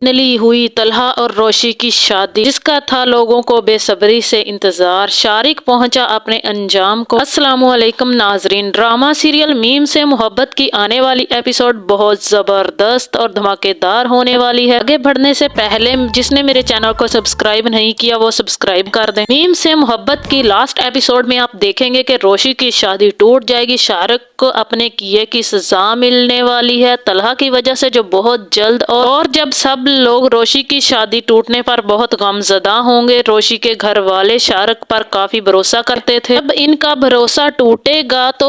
Finally हुई तलहा और रोशी की शादी, जिसका था लोगों को बेसब्री से इंतजार। शारिक पहुंचा अपने अंजाम को। अस्सलामुअलैकुम नाजरीन, ड्रामा सीरियल मीम से मोहब्बत की आने वाली एपिसोड बहुत जबरदस्त और धमाकेदार होने वाली है। आगे बढ़ने से पहले जिसने मेरे चैनल को सब्सक्राइब नहीं किया वो सब्सक्राइब कर दें। मीम से मोहब्बत की लास्ट एपिसोड में आप देखेंगे कि रोशी की शादी टूट जाएगी। शारिक को अपने किए की सजा मिलने वाली है तलहा की वजह से, जो बहुत जल्द और जब सब लोग रोशी की शादी टूटने पर बहुत गमजदा होंगे। रोशी के घर वाले शारिक पर काफी भरोसा करते थे, अब इनका भरोसा टूटेगा तो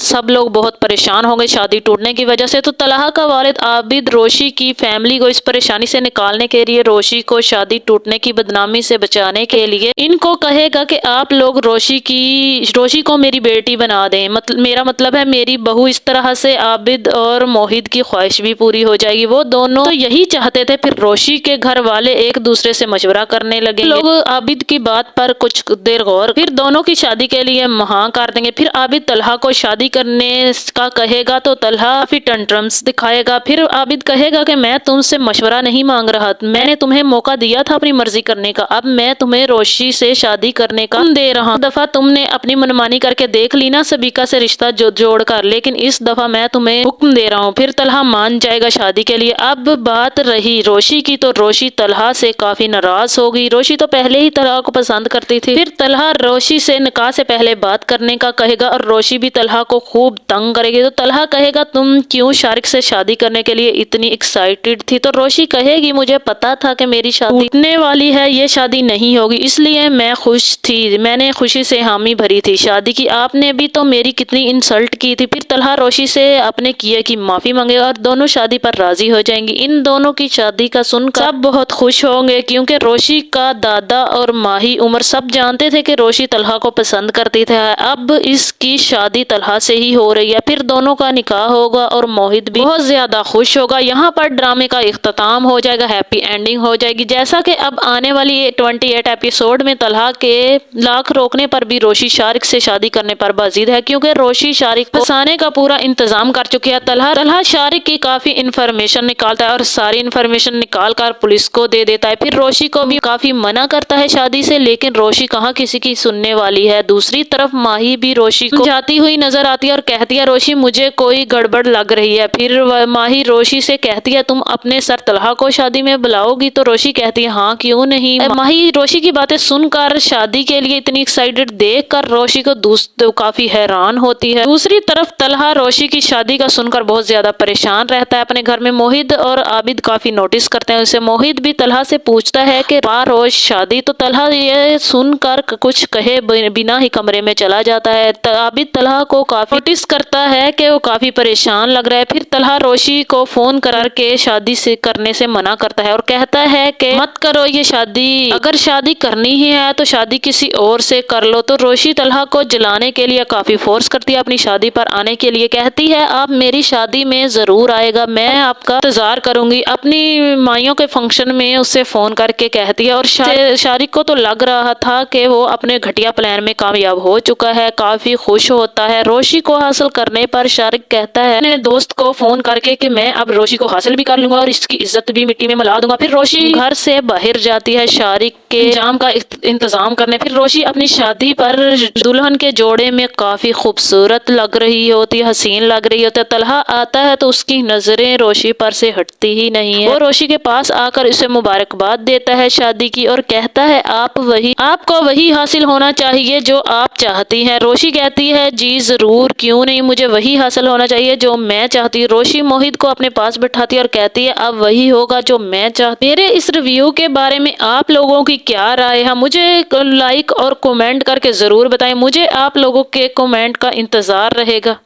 सब लोग बहुत परेशान होंगे शादी टूटने की वजह से। तो तलहा का वालिद आबिद रोशी की फैमिली को इस परेशानी से निकालने के लिए, रोशी को शादी टूटने की बदनामी से बचाने के लिए इनको कहेगा कि आप लोग रोशी को मेरी बेटी बना दें। मेरा मतलब है मेरी बहू। इस तरह से आबिद और मोहित की ख्वाहिश भी पूरी हो जाएगी। वो दोनों तो यही चाहते थे। फिर रोशी के घर वाले एक दूसरे से मशवरा करने लगे। लोग आबिद की बात पर कुछ देर गौर, फिर दोनों की शादी के लिए हाँ कर देंगे। फिर आबिद तलहा को शादी करने का कहेगा तो तलहा फिर टंट्रम्स दिखाएगा। फिर आबिद कहेगा कि मैं तुमसे मशवरा नहीं मांग रहा, मैंने तुम्हें मौका दिया था अपनी मर्जी करने का, अब मैं तुम्हें रोशी से शादी करने का दे रहा हूँ। दफा तुमने अपनी मनमानी करके देख ली ना सबिका से रिश्ता जोड़ कर, लेकिन इस दफा मैं तुम्हें हुक्म दे रहा हूँ। फिर तलहा मान जाएगा शादी के लिए। अब बात रही रोशी की, तो रोशी तलहा से काफी नाराज हो गई। रोशी तो पहले ही तलहा को पसंद करती थी। फिर तलहा रोशी से निकाह से पहले बात करने का कहेगा और रोशी भी तलहा को खूब तंग करेगी। तो तलहा कहेगा तुम क्यों शारिक से शादी करने के लिए इतनी एक्साइटेड थी? तो रोशी कहेगी मुझे पता था कि मेरी शादी टूटने वाली है, ये शादी नहीं होगी, इसलिए मैं खुश थी, मैंने खुशी से हामी भरी थी शादी की। आपने भी तो मेरी कितनी इंसल्ट की थी। फिर तलहा रोशी से अपने किए की माफी मांगेगा और दोनों शादी पर राजी हो जाएंगी। इन दोनों की शादी का सुनकर सब बहुत खुश होंगे, क्योंकि रोशी का दादा और माही उमर सब जानते थे कि रोशी तलहा को पसंद करती थी। अब इसकी शादी तलहा से ही हो रही है। फिर दोनों का निकाह होगा और मोहित भी बहुत ज्यादा खुश होगा। यहाँ पर ड्रामे का इख्तिताम हो जाएगा, हैप्पी एंडिंग हो जाएगी। जैसा कि अब आने वाली 28 एपिसोड में तलहा के लाख रोकने पर भी रोशी शारिक से शादी करने पर बाजिद है, क्योंकि रोशी शारिक को फंसाने का पूरा इंतजाम कर चुकी है। तलहा शारिक की काफी इंफॉर्मेशन निकालता है और सारी इंफॉर्मेशन निकाल कर पुलिस को दे देता है। फिर रोशी को भी काफी मना करता है शादी से, लेकिन रोशी कहाँ किसी की सुनने वाली है। दूसरी तरफ माही भी रोशी को जाती हुई नजर आती है और कहती है रोशी मुझे कोई गड़बड़ लग रही है। फिर माही रोशी से कहती है तुम अपने सर तलहा को शादी में बुलाओगी? तो रोशी कहती है हाँ क्यों नहीं। माही रोशी की बातें सुनकर शादी के लिए इतनी एक्साइटेड देख कर रोशी को काफी हैरान होती है। दूसरी तरफ तलहा रोशी की शादी का सुनकर बहुत ज्यादा परेशान रहता है अपने घर में। मोहित और आबिद काफी नोटिस करते हैं उसे। मोहित भी तलहा से पूछता है कि रोज शादी, तो तलहा ये सुनकर कुछ कहे बिना ही कमरे में चला जाता है। आबिद तलहा को काफी नोटिस करता है कि वो काफी परेशान लग रहा है। फिर तलहा रोशी को फोन करके शादी से करने से मना करता है और कहता है कि मत करो ये शादी, अगर शादी करनी ही है तो शादी किसी और से कर लो। तो रोशी तलहा को जलाने के लिए काफी फोर्स करती है अपनी शादी पर आने के लिए। कहती है आप मेरी शादी में जरूर आएगा, मैं आपका इंतजार करूंगी। अपनी माइयों के फंक्शन में उससे फोन करके कहती है। और शारिक को तो लग रहा था कि वो अपने घटिया प्लान में कामयाब हो चुका है, काफी खुश होता है। रोशी को हासिल करने पर शारिक कहता है अपने दोस्त को फोन करके कि मैं अब रोशी को हासिल भी कर लूंगा और इसकी इज्जत भी मिट्टी में मिला दूंगा। फिर रोशी घर से बाहर जाती है शारिक के इंतजाम का इंतजाम करने। फिर रोशी अपनी शादी पर दुल्हन के जोड़े में काफी खूबसूरत लग रही होती है, हसीन लग रही होती है। तलहा आता है तो उसकी नजरें रोशी पर से हटती ही नहीं है। वो रोशी के पास आकर उसे मुबारकबाद देता है शादी की और कहता है आपको वही हासिल होना चाहिए जो आप चाहती हैं। रोशी कहती है जी जरूर, क्यों नहीं, मुझे वही हासिल होना चाहिए जो मैं चाहती हूँ। रोशी मोहित को अपने पास बिठाती है और कहती है अब वही होगा जो मैं चाहती। मेरे इस रिव्यू के बारे में आप लोगों की क्या राय है, मुझे लाइक और कमेंट करके जरूर बताएं। मुझे आप लोगों के कमेंट का इंतजार रहेगा।